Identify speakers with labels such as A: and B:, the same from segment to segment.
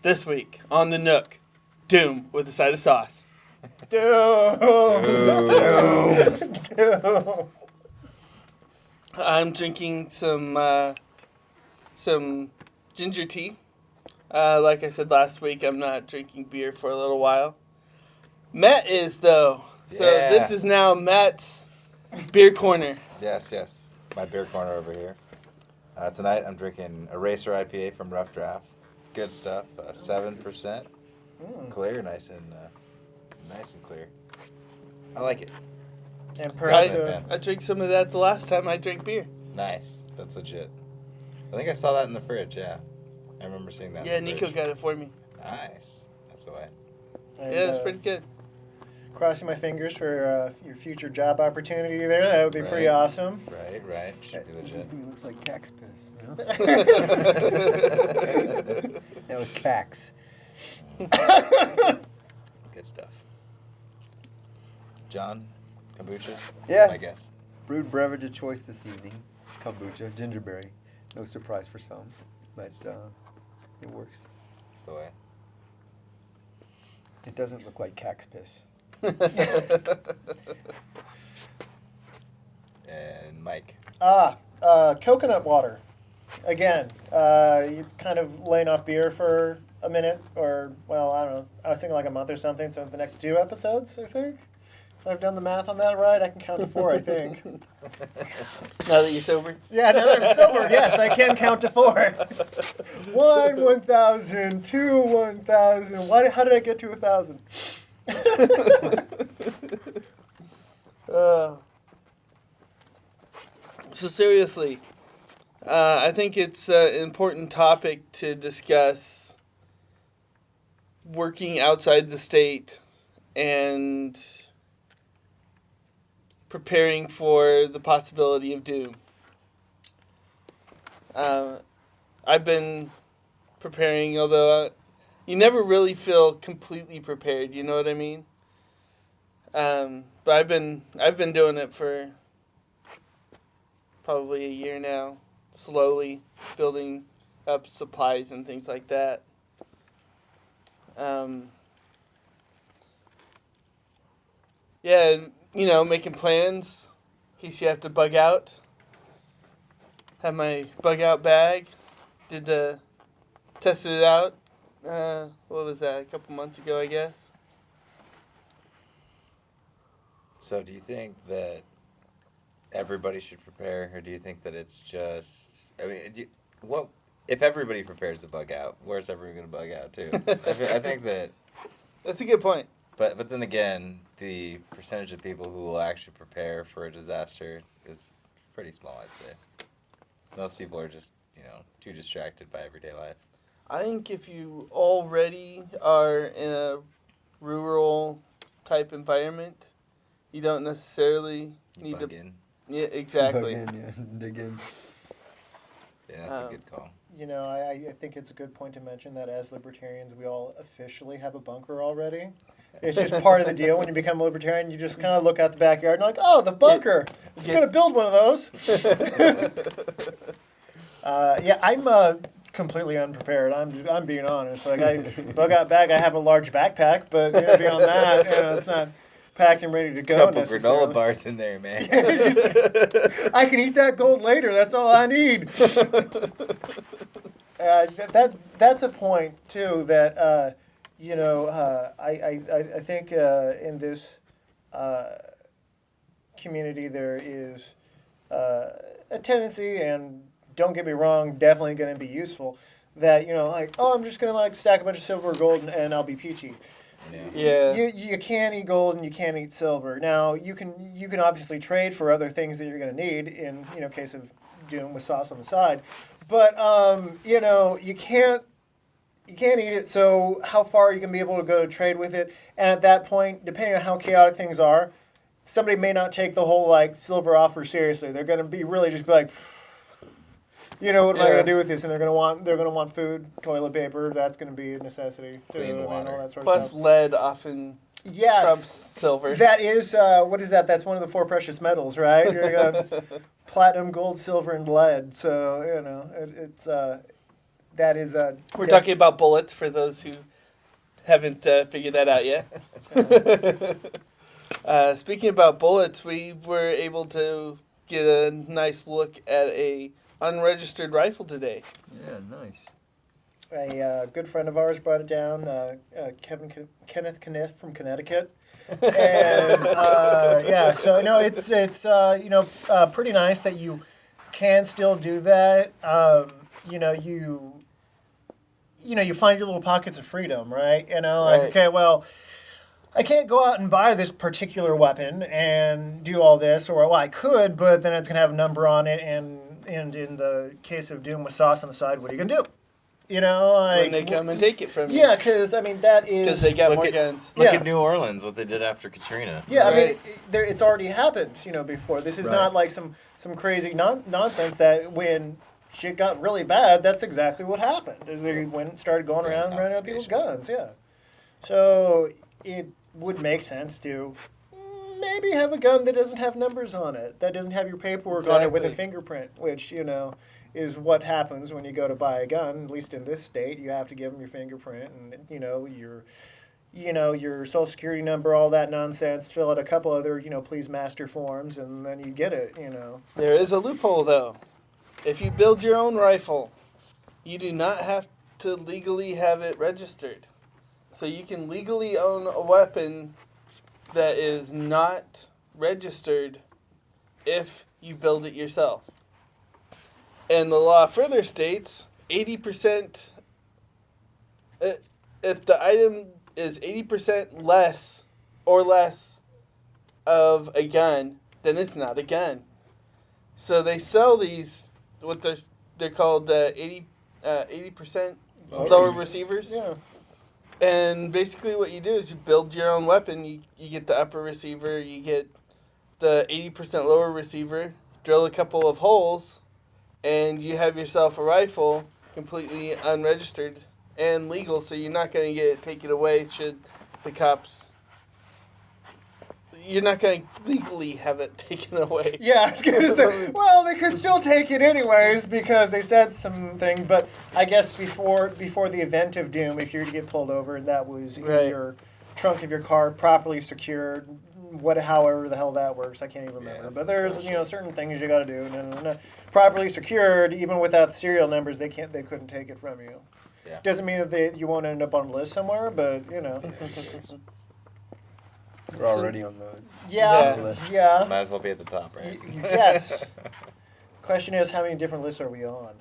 A: This week on the NooK, Doom with a side of sauce.
B: Doom.
A: I'm drinking some ginger tea. Like I said last week, I'm not drinking beer for a little while. Matt is, though. So this is now Matt's beer corner.
C: Yes. My beer corner over here. Tonight I'm drinking a Racer IPA from Rough Draft. Good stuff. 7%. Clear, nice and clear. I like it.
B: And perhaps
A: I drank some of that the last time I drank beer.
C: Nice. That's legit. I think I saw that in the fridge, yeah. I remember seeing that.
A: Yeah,
C: in the
A: Nico
C: fridge.
A: got it for me.
C: Nice. That's the way.
B: and,
A: Yeah, it's pretty good.
B: Crossing my fingers for your future job opportunity there. That would be pretty
C: Right.
B: awesome.
C: Right. Should be
D: It
C: legit.
D: just looks like cax piss. You know? That was cax.
C: Good stuff. John, kombucha?
D: Yeah.
C: I guess.
D: Brewed beverage of choice this evening. Kombucha, gingerberry. No surprise for some, but it works.
C: That's the way.
D: It doesn't look like cax piss.
C: And Mike.
B: Coconut water. Again, it's kind of laying off beer for a minute, or, well, I don't know. I was thinking like a month or something, so the next 2 episodes, I think. If I've done the math on that right, I can count to 4, I think.
A: Now that you're sober?
B: Yeah, now that I'm sober, yes, I can count to 4. 1, 1,000, 2, 1,000. How did I get to 1,000?
A: So seriously, I think it's an important topic to discuss working outside the state and preparing for the possibility of doom. I've been preparing, although you never really feel completely prepared. You know what I mean? But I've been doing it for probably a year now, slowly building up supplies and things like that. Making plans in case you have to bug out. Have my bug out bag. Tested it out. What was that? A couple months ago, I guess.
C: So do you think that everybody should prepare, or do you think that it's just... I mean, if everybody prepares to bug out, where's everyone going to bug out too? I think that...
A: That's a good point.
C: But then again, the percentage of people who will actually prepare for a disaster is pretty small, I'd say. Most people are just, too distracted by everyday life.
A: I think if you already are in a rural type environment, you don't necessarily need
C: Bug
A: to...
C: in.
A: Yeah, exactly.
D: Plug in, yeah, dig in.
C: Yeah, that's a good call.
B: I think it's a good point to mention that as libertarians, we all officially have a bunker already. It's just part of the deal. When you become a libertarian, you just kind of look out the backyard and like, oh, the bunker. It's going to build one of those. I'm completely unprepared. I'm being honest. Like I got back. I have a large backpack, but beyond that, it's not packed and ready to go.
C: Couple granola bars in there, man.
B: I can eat that gold later. That's all I need. That's a point too. That I think in this community there is a tendency, and don't get me wrong, definitely going to be useful. That I'm just going to stack a bunch of silver or gold and I'll be peachy.
A: Yeah.
B: You can't eat gold and you can't eat silver. Now you can obviously trade for other things that you're going to need in case of doom with sauce on the side, but you can't eat it. So how far are you going to be able to go to trade with it? And at that point, depending on how chaotic things are, somebody may not take the whole silver offer seriously. They're going to be really just be like, what am I going to do with this? And they're going to want food, toilet paper. That's going to be a necessity.
C: Clean water.
B: All that sort of
A: Plus,
B: stuff.
A: lead often trumps silver.
B: That is, what is that? That's one of the 4 precious metals, right? You got platinum, gold, silver, and lead. So, that is
A: We're talking about bullets for those who haven't figured that out yet. Speaking about bullets, we were able to get a nice look at a unregistered rifle today.
D: Yeah, nice.
B: A good friend of ours brought it down, Kenneth Kniff from Connecticut. And yeah, so no, it's pretty nice that you can still do that. You find your little pockets of freedom, right?
A: Right.
B: Okay, well, I can't go out and buy this particular weapon and do all this, or well, I could, but then it's gonna have a number on it, and in the case of Doom with sauce on the side, what are you gonna do?
A: When they come and take it from you.
B: Yeah, because I mean that is
A: Because they got
C: Look
A: more
C: at-
A: guns.
C: Look
B: Yeah.
C: at New Orleans, what they did after Katrina.
B: Yeah, I mean,
A: Right.
B: it's already happened, before. This is
D: Right.
B: not like some crazy nonsense that when shit got really bad, that's exactly what happened. Is they went and started going around and running out people's guns, yeah. So it would make sense to maybe have a gun that doesn't have numbers on it, that doesn't have your paperwork on it with a
A: Exactly.
B: fingerprint, which, is what happens when you go to buy a gun. At least in this state, you have to give them your fingerprint and, your social security number, all that nonsense, fill out a couple other, please master forms, and then you get it,
A: There is a loophole, though. If you build your own rifle, you do not have to legally have it registered. So you can legally own a weapon that is not registered if you build it yourself. And the law further states 80%, if the item is 80% less of a gun, then it's not a gun. So they sell these, what they're called 80% lower receivers.
B: Yeah.
A: And basically what you do is you build your own weapon. You get the upper receiver, you get the 80% lower receiver, drill a couple of holes, and you have yourself a rifle completely unregistered and legal, so you're not going to get it taken away should the cops... You're not going to legally have it taken away.
B: Yeah, I was going to say, well, they could still take it anyways because they said something, but I guess before the event of Doom, if you were to get pulled over and that was
A: Right.
B: in your trunk of your car properly secured, however the hell that works, I can't even remember.
C: that's
B: But there's
C: bullshit.
B: certain things you got to do. No. Properly secured, even without the serial numbers, they couldn't take it from you.
C: Yeah.
B: Doesn't mean that you won't end up on a list somewhere, but
D: We're already on those.
B: yeah.
C: Might as well be at the top, right?
B: Yes. Question is, how many different lists are we on?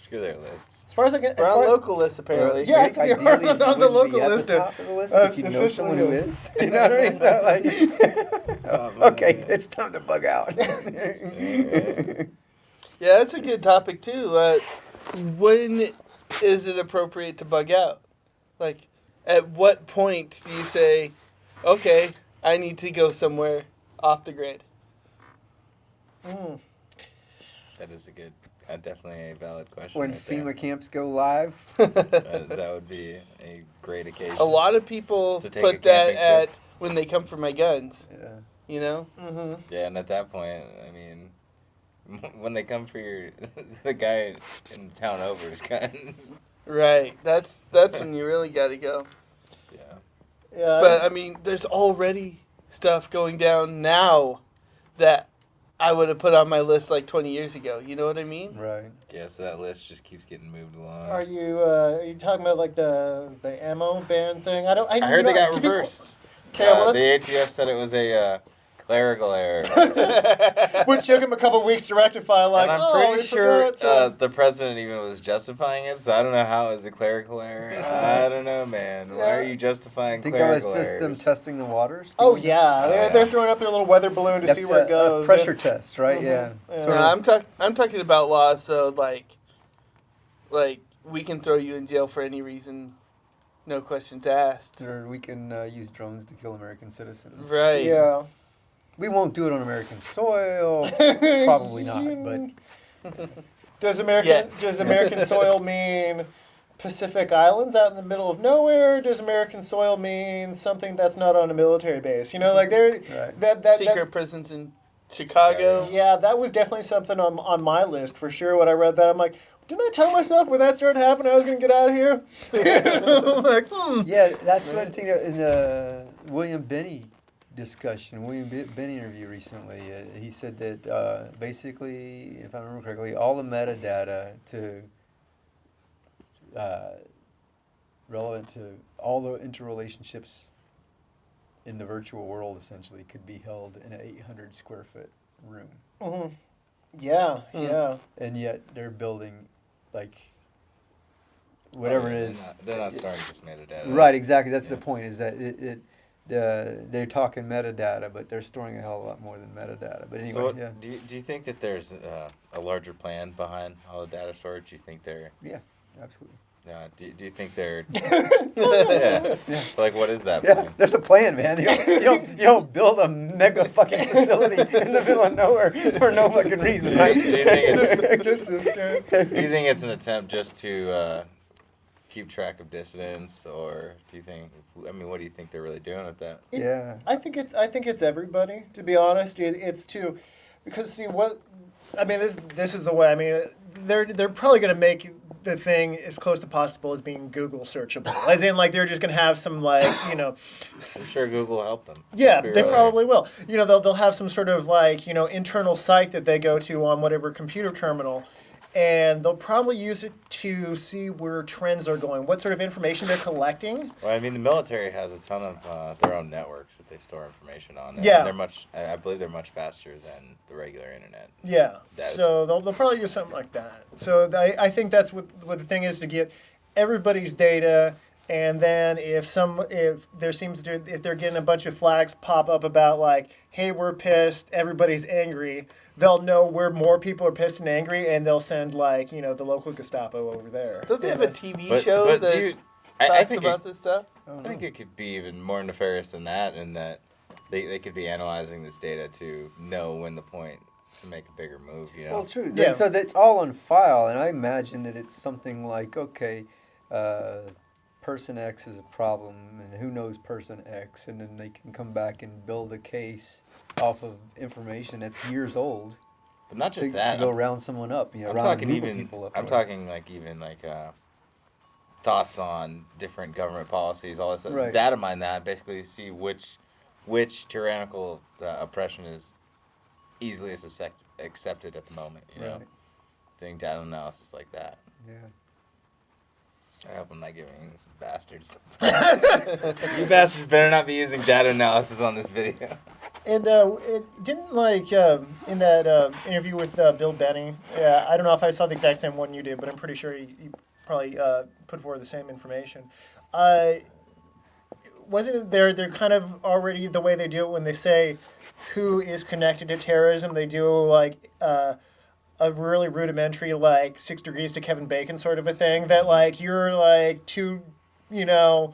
C: Screw their lists.
B: As far as I can,
A: We're on local lists, apparently.
B: Yeah, it's
D: Ideally,
B: on
D: you
B: the
D: wouldn't
B: local
D: be at
B: list
D: the
B: of-
D: top of the list, but you know someone who
B: officially.
D: is. You know what I mean? So, like, okay, it's time to bug out.
A: Yeah, that's a good topic, too. When is it appropriate to bug out? Like, at what point do you say, okay, I need to go somewhere off the grid?
C: That is definitely a valid question.
D: When
C: right there.
D: FEMA camps go live,
C: That would be a great occasion.
A: A lot of people
C: To take a
A: put that
C: camping trip.
A: at when they come for my guns,
D: yeah.
A: you know?
B: Mm-hmm.
C: Yeah, and at that point, I mean, when they come for the guy in the town over's guns.
A: Right. That's when you really got to go.
C: Yeah.
B: Yeah.
A: But, I mean, there's already stuff going down now that I would have put on my list like 20 years ago. You know what I mean?
D: Right.
C: Yeah, so that list just keeps getting moved along.
B: are you talking about like the ammo ban thing? I
C: heard they got
B: to be-
C: reversed.
B: Okay, well,
C: The ATF said it was a clerical error.
B: which took him a couple weeks to rectify. Like,
C: and I'm
B: oh,
C: pretty
B: we
C: sure
B: forgot to-"
C: the president even was justifying it, so I don't know how it was a clerical error. I don't know, man. Why are you justifying
D: I think that was
C: clerical
D: just them
C: errors?
D: testing the waters.
B: Oh
D: People-
B: yeah, they're throwing up their little weather balloon to
D: That's
B: see where it
D: a
B: goes.
D: pressure test, right?
B: Mhm.
D: Yeah.
B: Yeah.
D: Sort
A: No,
D: of.
A: I'm talking about laws, so like we can throw you in jail for any reason, no questions asked.
D: Or we can use drones to kill American citizens.
A: Right.
B: Yeah.
D: We won't do it on American soil. Probably not, but
B: Does American
A: Yeah.
B: does American soil mean Pacific Islands out in the middle of nowhere? Does American soil mean something that's not on a military base? You know, like there
D: Right.
B: that
A: Secret prisons in Chicago.
B: yeah, that was definitely something on my list for sure. When I read that, I'm like, didn't I tell myself when that started happening I was going to get out of here? I'm like,
D: Yeah, that's one thing in the William Benny discussion, Benny interview recently. He said that basically, if I remember correctly, all the metadata relevant to all the interrelationships in the virtual world essentially could be held in an 800 square foot room.
B: Mm-hmm. Yeah, yeah.
D: And yet they're building like whatever it is.
C: They're not starting just metadata.
D: Right, exactly. That's the point. Is that they're talking metadata, but they're storing a hell of a lot more than metadata. But anyway,
C: So
D: yeah.
C: Do you think that there's a larger plan behind all the data storage? Do you think they're
D: Yeah, absolutely.
C: do you think they're yeah. Like what is that
D: Yeah,
C: plan?
D: there's a plan, man. You don't build a mega fucking facility in the middle of nowhere for no fucking reason, right?
C: Do you think it's
B: Just as good.
C: do you think it's an attempt just to keep track of dissidents, or do you think? I mean, what do you think they're really doing with that?
D: Yeah.
B: I think it's everybody. To be honest, it's to, because see what, I mean this is the way. I mean they're probably going to make the thing as close to possible as being Google searchable. As in, like, they're just going to have some, like, you know...
C: I'm sure Google will help them.
B: Yeah, they probably will. You know, they'll have some sort of, like, you know, internal site that they go to on whatever computer terminal, and they'll probably use it to see where trends are going, what sort of information they're collecting.
C: Well, I mean, the military has a ton of their own networks that they store information on. And
B: Yeah.
C: they're I believe they're much faster than the regular internet.
B: Yeah,
C: That is-
B: so they'll probably use something like that. So I think that's what the thing is, to get everybody's data, and then if they're getting a bunch of flags pop up about, like, hey, we're pissed, everybody's angry, they'll know where more people are pissed and angry, and they'll send, like, you know, the local Gestapo over there.
A: Don't they have a TV
C: But-
A: show
C: but
A: that
C: do you- I
A: talks
C: think
A: about this stuff?
C: I think it could be even more nefarious than that, in that they could be analyzing this data to know when the point to make a bigger move. You know.
D: Well, true.
B: Yeah.
D: So that's all on file, and I imagine that it's something like, okay, person X is a problem, and who knows person X, and then they can come back and build a case off of information that's years old.
C: But not just
D: to
C: that.
D: go round someone up, you know,
C: I'm
D: round a
C: talking
D: group of
C: even.
D: people up.
C: I'm talking like even like thoughts on different government policies, all this stuff.
D: Right.
C: Data mine that, basically see which tyrannical oppression is easily accepted at the moment. You know,
D: Right.
C: doing data analysis like that.
D: Yeah.
C: I hope I'm not giving these bastards. You bastards better not be using data analysis on this video.
B: And it didn't, like, in that interview with Bill Benny, I don't know if I saw the exact same one you did, but I'm pretty sure he probably put forward the same information. Wasn't it they're kind of already, the way they do it when they say who is connected to terrorism, they do, like, a really rudimentary, like, 6 degrees to Kevin Bacon sort of a thing, that, like, you're, like, two, you know,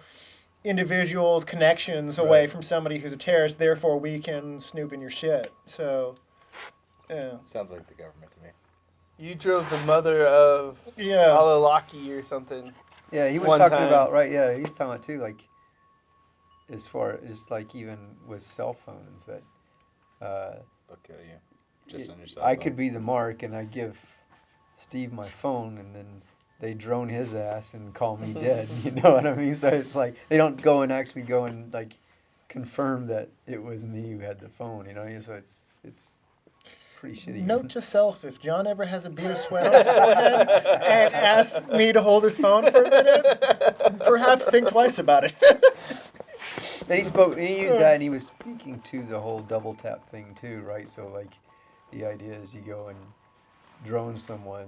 B: individuals' connections away from somebody who's a terrorist, therefore we can snoop in your shit. So, yeah.
C: Sounds like the government to me.
A: You drove the mother of
B: Yeah.
A: Alalaki or something.
D: Yeah, he was
A: One
D: talking
A: time.
D: about, right, yeah, he's talking about, too, like, as far as, like, even with cell phones, that
C: They'll kill you. Just on your cell
D: I
C: phone.
D: could be the mark, and I give Steve my phone, and then they drone his ass and call me dead. You know what I mean? So it's like they don't actually go and like confirm that it was me who had the phone. You know, so it's pretty shitty.
B: Note to self: if John ever has a beer sweat on his forehead and asks me to hold his phone for a minute, perhaps think twice about it.
D: And he used that, and he was speaking to the whole double tap thing too, right? So like, the idea is you go and drone someone,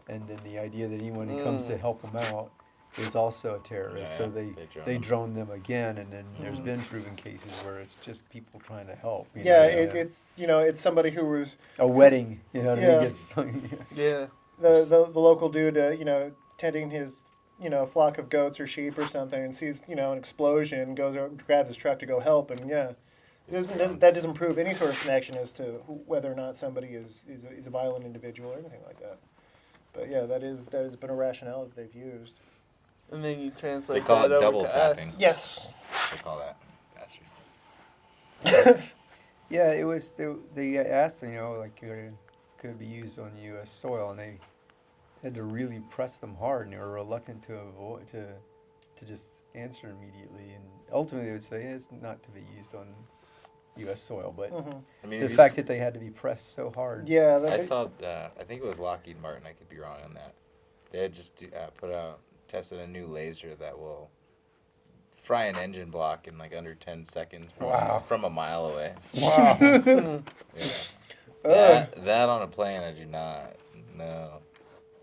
D: and then the idea that anyone who comes to help them out is also a terrorist.
C: Yeah,
D: So they
C: drone
D: drone them again, and then there's been proven cases where it's just people trying to help. You
B: Yeah,
D: know,
B: it's you know, it's somebody who was
D: a wedding. You know,
B: Yeah.
D: gets
A: Yeah.
B: the local dude, you know, tending his, you know, flock of goats or sheep or something, and sees, you know, an explosion, goes over, grabs his truck to go help, and yeah, that doesn't prove any sort of connection as to whether or not somebody is a violent individual or anything like that. But yeah, that has been a rationale that they've used.
A: And then you translate
C: They call
A: that
C: it
A: over
C: double
A: to
C: tapping.
A: us.
B: Yes.
C: They call that bastards.
D: Yeah, it was. They asked, you know, like could it be used on U.S. soil, and had to really press them hard, and they were reluctant to avoid to just answer immediately. And ultimately, they would say it's not to be used on U.S. soil. But
C: I mean,
D: the fact that they had to be pressed so hard.
B: Yeah,
C: I saw, I think it was Lockheed Martin, I could be wrong on that. They had just tested a new laser that will fry an engine block in like under 10 seconds from a mile away.
D: Wow.
C: Yeah. That on a plane, I do not. No.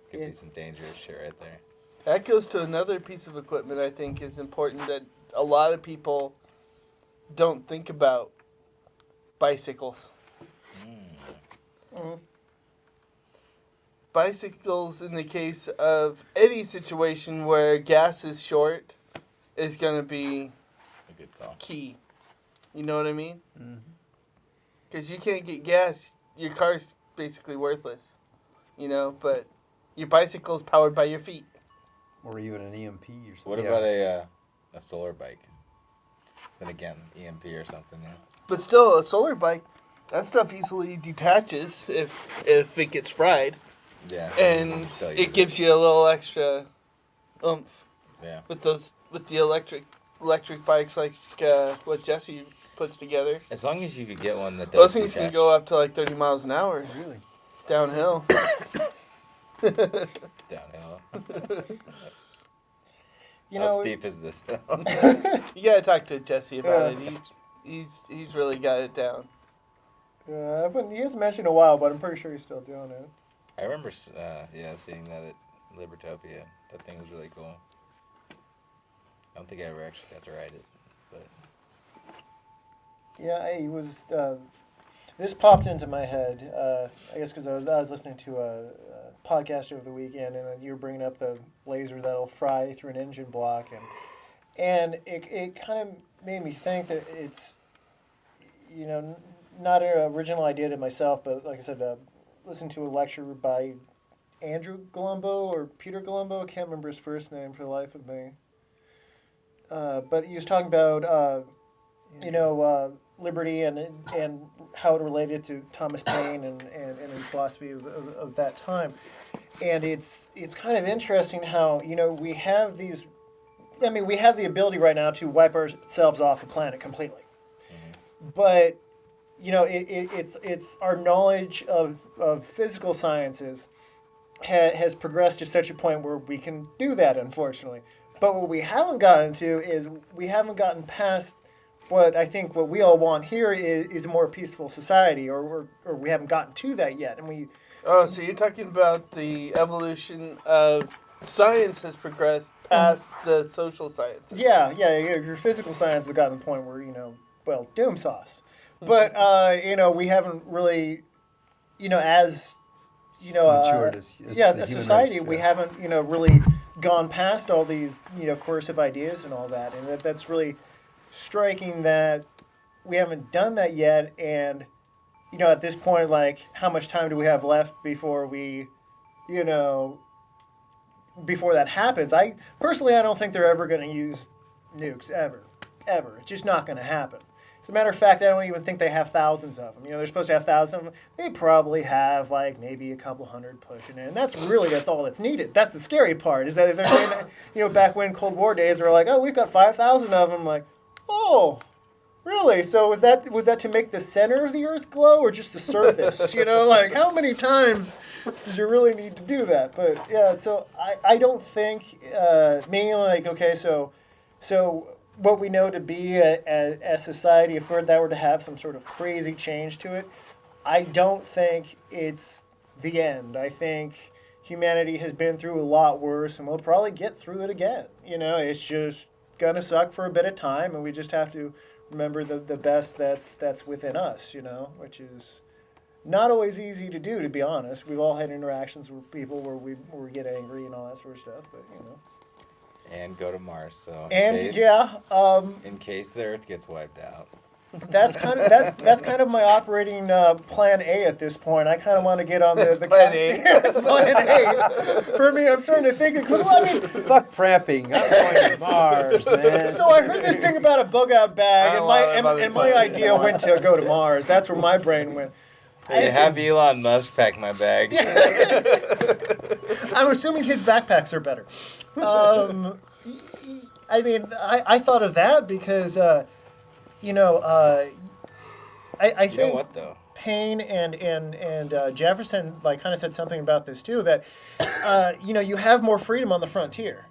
C: Could be some dangerous shit right there.
A: That goes to another piece of equipment I think is important that a lot of people don't think about. Bicycles. Bicycles, in the case of any situation where gas is short, is going to be
C: A good call.
A: key. You know what I mean? Because you can't get gas, your car's basically worthless. You know, but your bicycle is powered by your feet.
D: Or even an EMP or something.
C: What about a solar bike? Then again, EMP or something, yeah.
A: But still, a solar bike, that stuff easily detaches if it gets fried.
C: Yeah.
A: And
C: Still use
A: it gives you a little extra oomph.
C: Yeah.
A: With the electric bikes like what Jesse puts together.
C: As long as you could get one that does
A: Those things
C: detach.
A: can go up to like 30 miles an hour
D: Really?
A: downhill.
C: Downhill.
B: You
C: How
B: know,
C: steep is this hill?
A: You gotta talk to Jesse about it. He's really got it down.
B: he hasn't mentioned in a while, but I'm pretty sure he's still doing it.
C: I remember, seeing that at Libertopia. That thing was really cool. I don't think I ever actually got to ride it, but
B: Yeah, he was. This popped into my head. I guess because I was listening to a podcast over the weekend, and then you were bringing up the laser that'll fry through an engine block, and it kind of made me think that it's, not an original idea to myself, but like I said, listened to a lecture by Andrew Galumbo or Peter Galumbo. I can't remember his first name for the life of me. But he was talking about, liberty and how it related to Thomas Paine and the philosophy of that time. And it's kind of interesting how, we have these, we have the ability right now to wipe ourselves off the planet completely. But, it's our knowledge of physical sciences has progressed to such a point where we can do that, unfortunately. But what we haven't gotten to is we haven't gotten past what I think what we all want here is a more peaceful society, or we haven't gotten to that yet. And we.
A: Oh, so you're talking about the evolution of science has progressed past the social sciences.
B: Yeah. Your physical science has gotten to the point where, doom sauce. But, we haven't really, as,
D: Matured as
B: a
D: human
B: society,
D: race,
B: we
D: yeah.
B: haven't, really gone past all these, coercive ideas and all that. And that's really striking that we haven't done that yet. And, at this point, like, how much time do we have left before we, before that happens? I don't think they're ever going to use nukes, ever. It's just not going to happen. As a matter of fact, I don't even think they have thousands of them. They're supposed to have thousands of them. They probably have, like, maybe a couple hundred pushing in. And that's all that's needed. That's the scary part, is that if they're saying that, back when Cold War days, they were like, oh, we've got 5,000 of them. I'm like, oh, really? So was that to make the center of the Earth glow, or just the surface? Like, how many times did you really need to do that? But, yeah, so I don't think, so what we know to be a society, if that were to have some sort of crazy change to it, I don't think it's the end. I think humanity has been through a lot worse, and we'll probably get through it again. It's just gonna suck for a bit of time, and we just have to remember the best that's within us, which is not always easy to do, to be honest. We've all had interactions with people where we get angry and all that sort of stuff, but
C: And go to Mars, so
B: in
C: case the Earth gets wiped out.
B: That's kind of my operating plan A at this point. I kind of want to get on the
A: Plan A.
B: Plan A. For me, I'm starting to think, because
D: Fuck pramping. I'm going to Mars, man.
B: so I heard this thing about a bug out bag,
A: I don't know about
B: and
A: this
B: my
A: plan.
B: idea went to go to Mars. That's where my brain went.
C: Hey, have Elon Musk pack my bags.
B: I'm assuming his backpacks are better. I mean, I thought of that because, you know, I think
C: You know what though?
B: Payne and Jefferson like kind of said something about this too, that you know, you have more freedom on the frontier,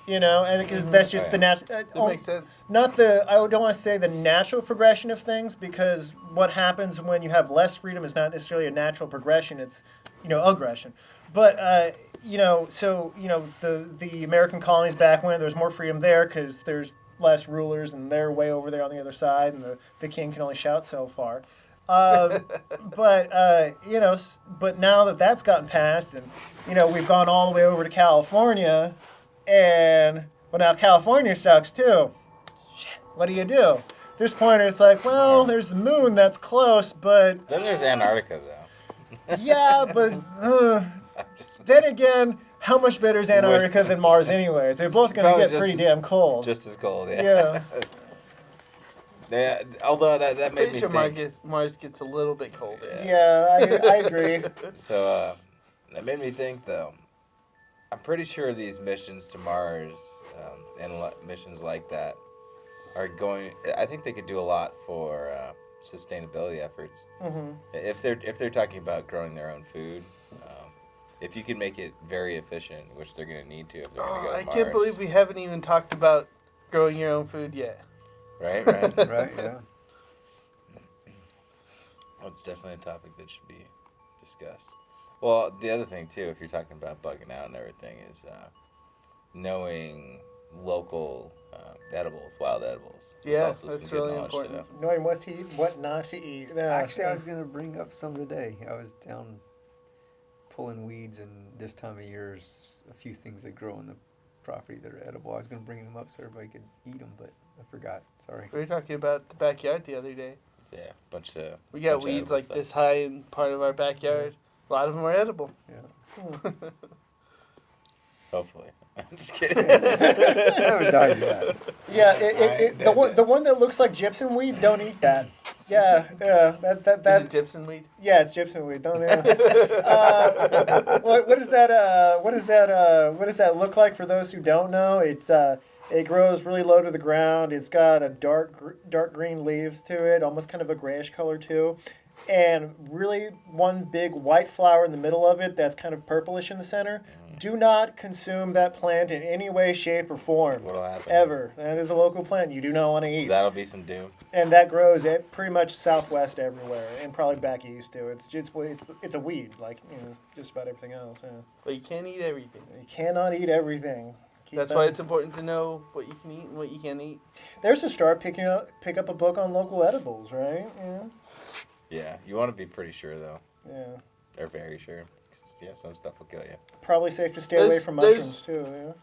B: you know, and because that's just the natural.
A: It makes sense.
B: Not the, I don't want to say the natural progression of things, because what happens when you have less freedom is not necessarily a natural progression, it's, you know, aggression. But, you know, so, you know, the American colonies back when there's more freedom there because there's less rulers and they're way over there on the other side and the king can only shout so far. But, you know, but now that that's gotten passed and, you know, we've gone all the way over to California and, well, now California sucks too. Shit, what do you do? At this point, it's like, well, there's the moon that's close, but...
C: Then there's Antarctica, though.
B: Yeah, but then again, how much better is Antarctica than Mars anyway? They're both going to
C: Probably
B: get pretty damn cold.
C: Just as cold, yeah.
B: Yeah.
C: Yeah, although that made
A: Pretty
C: me
A: sure
C: think.
A: Mars gets a little bit colder.
B: Yeah, I agree.
C: So that made me think, though. I'm pretty sure these missions to Mars and missions like that are going. I think they could do a lot for sustainability efforts.
B: Mm-hmm.
C: If they're talking about growing their own food, if you can make it very efficient, which they're going to need to if they're going to go to
A: I
C: Mars.
A: can't believe we haven't even talked about growing your own food yet.
C: Right.
D: Right, yeah.
C: That's definitely a topic that should be discussed. Well, the other thing too, if you're talking about bugging out and everything, is knowing local edibles, wild edibles. It's
A: Yeah,
C: also some
A: that's
C: good
A: really
C: knowledge to
A: important.
C: know.
B: Knowing what to eat, what not to eat. Yeah.
D: Actually, I was going to bring up some today. I was down pulling weeds, and this time of year, there's a few things that grow on the property that are edible. I was going to bring them up so everybody could eat them, but I forgot. Sorry.
A: We were talking about the backyard the other day.
C: Yeah, bunch of.
A: We got
C: bunch of
A: weeds
C: edible
A: like
C: stuff.
A: this high in part of our backyard. A lot of them are edible.
D: Yeah.
C: Hopefully, I'm just kidding.
D: I haven't died yet.
B: Yeah,
C: Alright,
B: the one that looks like gypsum weed, don't eat that. Yeah,
A: Is
B: that
A: it gypsum weed?
B: yeah, it's gypsum weed. Don't what does that look like for those who don't know? It grows really low to the ground. It's got a dark green leaves to it, almost kind of a grayish color too. And really one big white flower in the middle of it that's kind of purplish in the center. Do not consume that plant in any way, shape, or form.
C: What'll happen?
B: Ever. That is a local plant you do not want to eat.
C: That'll be some doom.
B: And that grows at pretty much southwest everywhere, and probably back east too. It's a weed, like, you know, just about everything else. Yeah.
A: But you can't eat everything.
B: You cannot eat everything. Keep
A: That's
B: that-
A: why it's important to know what you can eat and what you can't eat.
B: There's a start pick up a book on local edibles, right? Yeah.
C: Yeah, you want to be pretty sure though,
B: Yeah.
C: or very sure. 'Cause, yeah, some stuff will kill you.
B: Probably safe to stay away
A: There's-
B: from
A: there's-
B: mushrooms too. Yeah.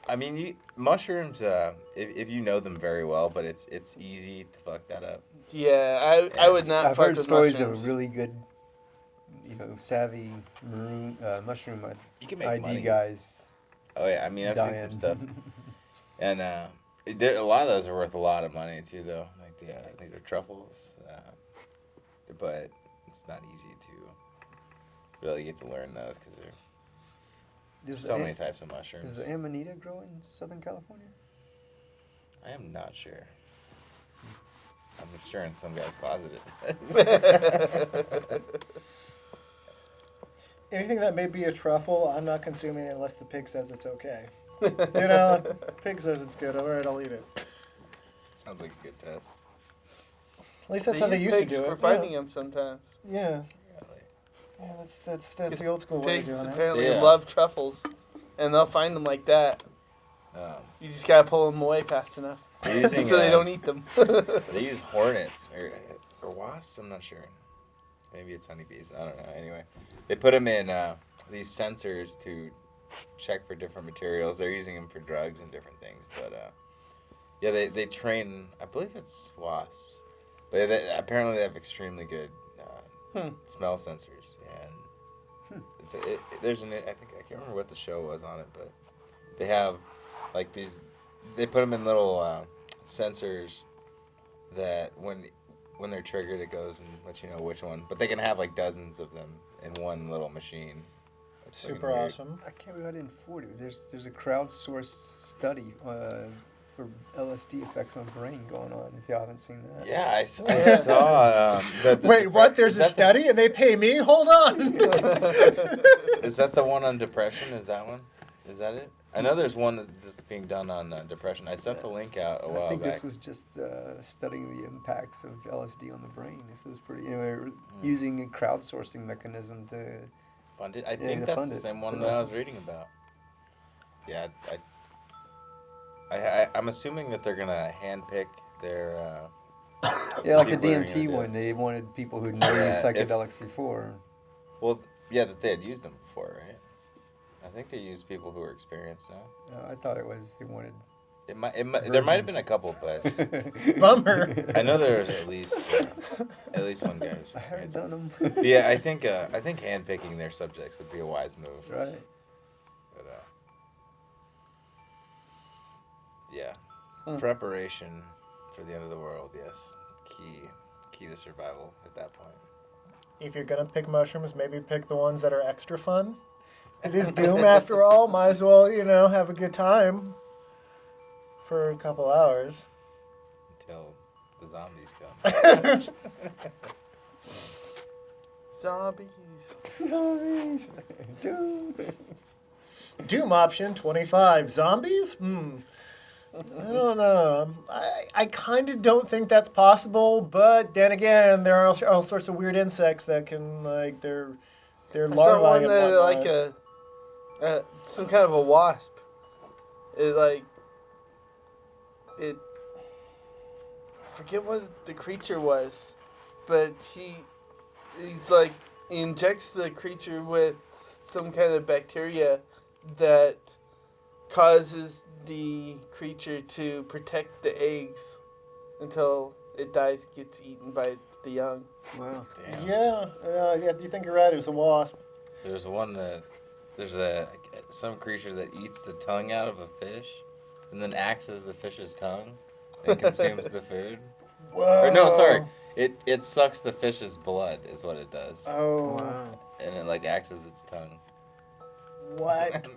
C: I mean, mushrooms. If you know them very well, but it's easy to fuck that up.
A: Yeah, I would not
D: I've
A: fuck
D: heard
A: with
D: stories
A: mushrooms.
D: of really good, savvy mushroom
C: You can make
D: ID
C: money.
D: guys.
C: Oh yeah, I mean I've seen some
D: dying.
C: stuff, and a lot of those are worth a lot of money too, though. Like I think they're truffles, but it's not easy to really get to learn those because there's so many types of mushrooms.
D: Does the amanita grow in Southern California?
C: I am not sure. I'm sure in some guy's closet it does.
B: Anything that may be a truffle, I'm not consuming it unless the pig says it's okay. You know, pig says it's good. All right, I'll eat it.
C: Sounds like a good test.
B: At least that's
A: They
B: how they
A: use
B: used to
A: pigs
B: do it.
A: for fighting them sometimes.
B: Yeah.
C: Really.
B: Yeah, that's the old school way of
A: Pigs
B: doing it.
A: apparently
C: Yeah.
A: love truffles, and they'll find them like that. You just gotta pull them away fast enough
C: They're using,
A: so they don't eat them.
C: They use hornets or wasps. I'm not sure. Maybe it's honeybees. I don't know. Anyway, they put them in these sensors to check for different materials. They're using them for drugs and different things. But yeah, they train. I believe it's wasps, but apparently they have extremely good smell sensors. And there's I think I can't remember what the show was on it, but they have like these. They put them in little sensors that when when they're triggered, it goes and lets you know which one. But they can have like dozens of them in one little machine. That's fucking
B: Super
C: weird.
B: awesome.
D: I can't believe I didn't forward it. There's a crowdsourced study for LSD effects on brain going on. If y'all haven't seen that.
C: Yeah, I saw.
B: Wait, what? There's a study and they pay me? Hold on.
C: Is that the one on depression? Is that one? Is that it? I know there's one that's being done on depression. I sent the link out a while
D: I think
C: back.
D: this was just studying the impacts of LSD on the brain. This was pretty, using a crowdsourcing mechanism to
C: Fund it? I
D: to
C: think that's
D: fund
C: the
D: it.
C: same
D: It's
C: one that I was
D: interesting.
C: reading about. Yeah, I'm assuming that they're gonna handpick their.
D: Yeah, like the
C: people they're
D: DMT
C: gonna do.
D: one, they wanted people who'd never
C: Yeah,
D: used
C: if-
D: psychedelics before.
C: Well, yeah, that they had used them before, right? I think they used people who were experienced now.
D: I thought it was they wanted.
C: There might have been a couple, but
B: Bummer.
C: I know there was at least one guy who's
D: I haven't
C: experienced.
D: done them.
C: But yeah, I think handpicking their subjects would be a wise move.
D: Right.
C: But yeah, preparation for the end of the world. Yes, key to survival at that point.
B: If you're gonna pick mushrooms, maybe pick the ones that are extra fun. It is Doom after all. Might as well, have a good time for a couple hours.
C: Until the zombies come.
A: Zombies.
D: Doom.
B: Doom option 25. Zombies? I don't know. I kind of don't think that's possible, but then again, there are all sorts of weird insects that can, they're
A: I
B: larvae
A: saw one
B: and
A: that
B: whatnot.
A: like some kind of a wasp. I forget what the creature was, but he injects the creature with some kind of bacteria that causes the creature to protect the eggs until it dies, gets eaten by the young.
D: Wow.
C: Damn.
B: Yeah, you think you're right. It was a wasp.
C: There's some creature that eats the tongue out of a fish, and then acts as the fish's tongue, and consumes the food.
B: Whoa.
C: Or no, sorry, it sucks the fish's blood is what it does,
B: Oh,
D: Wow.
C: and it acts as its tongue.
B: what?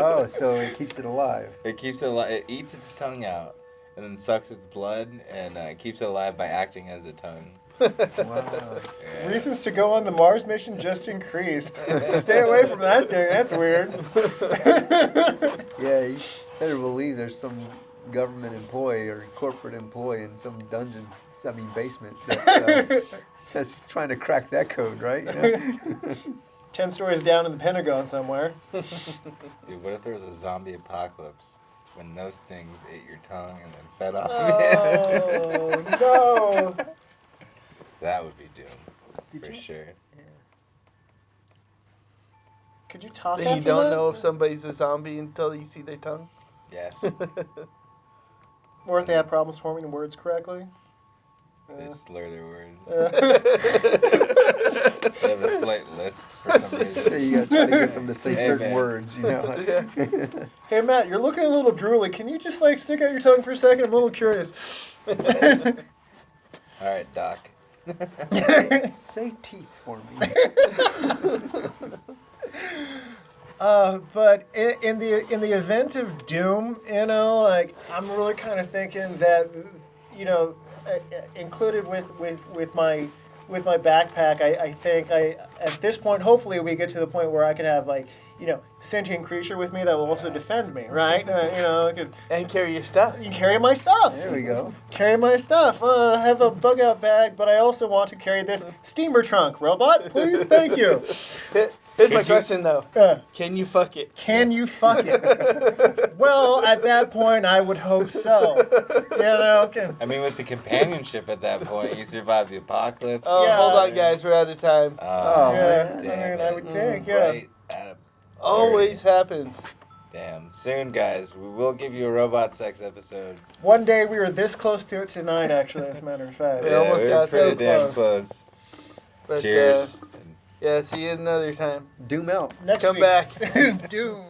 D: Oh, so it keeps it alive.
C: It keeps it alive. It eats its tongue out, and then sucks its blood, and keeps it alive by acting as a tongue.
D: Wow.
C: Yeah.
B: Reasons to go on the Mars mission just increased. Stay away from that thing. That's weird.
D: Yeah, you better believe there's some government employee or corporate employee in some basement that's trying to crack that code, right?
B: 10 stories down in the Pentagon somewhere.
C: Dude, what if there was a zombie apocalypse when those things ate your tongue and then fed off
B: Oh, no.
C: That would be doom,
D: Did
C: for
D: you-
C: sure.
B: Could you talk
A: Then
B: after
A: you don't
B: that?
A: know if somebody's a zombie until you see their tongue.
C: Yes,
B: Or if they have problems forming the words correctly.
C: they slur their words.
B: Uh,
C: They have a slight lisp for some
D: Yeah,
C: reason.
D: you gotta try to get them to say
C: Hey,
D: certain
C: man.
D: words,
B: Hey, Matt, you're looking a little drooly. Can you just, stick out your tongue for a second? I'm a little curious.
C: All right, Doc.
D: Say teeth for me.
B: But in the event of doom, I'm really kind of thinking that, included with my backpack, I think at this point, hopefully we get to the point where I could have sentient creature with me that will also defend me, right? I could
A: And carry your stuff.
B: carry my stuff.
D: There we go.
B: Carry my stuff. Have a bug out bag, but I also want to carry this steamer trunk. Robot, please, thank you.
A: Here's my question, though. Can you fuck it?
B: Can you fuck it? Well, at that point, I would hope so.
C: I mean, with the companionship at that point, you survive the apocalypse.
A: Oh,
B: Yeah.
A: hold on, guys. We're out of time.
C: Oh,
B: Yeah,
C: damn
B: I
C: it.
B: would think, yeah.
C: Right out of-
A: Always happens.
C: Damn. Soon, guys, we will give you a robot sex episode.
B: One day we were this close to it tonight, actually, as a matter of fact.
A: We almost
C: we're
A: got so
C: pretty damn
A: close.
C: close.
A: But,
C: Cheers.
A: yeah, see you another time.
D: Doom out.
B: Next
A: Come
B: week.
A: back.
B: Doom.